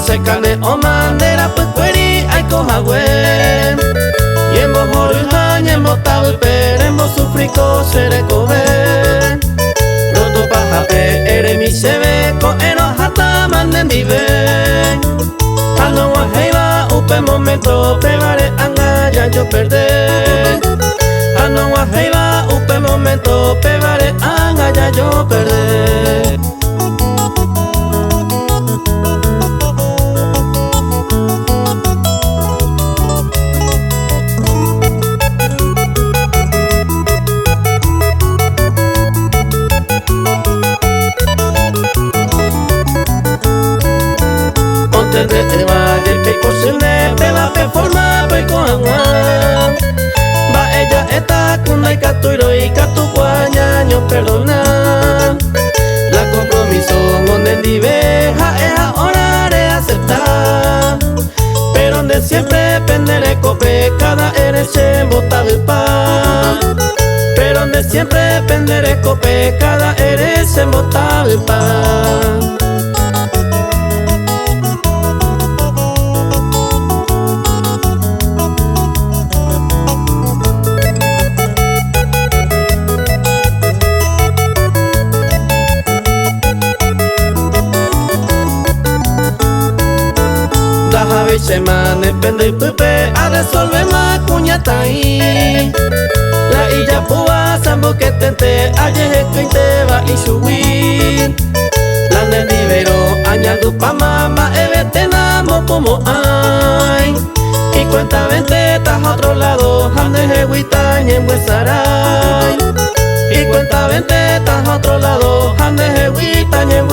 se cane o mandera puqueri ay cojawen. Yembo horuja yembo tabu perembo sufrico sereko ven. Roto pajape ere mi sebe ko eno hata manden viven. Ano waheiba upe momento prevare anga ya yo perder. Ano waheiba upe momento prevare anga ya yo perder. Te va del que posible te va a forma pues con va ella está con la catuiro y catu guañaño perdona la compromiso donde vive es ahora de aceptar pero donde siempre penderé cope cada eres en bota del pan pero donde siempre penderé cope cada eres en bota del pan. Semana pende y pupe a resolver la cuñata ahí. La illa púa sambo que tente ayer que te va y subir. La de libero añado pa mamá evete namo como ay. Y cuenta vente tas a otro lado jande jeguita y en Huesaray. Y cuenta vente tas a otro lado jande jeguita y en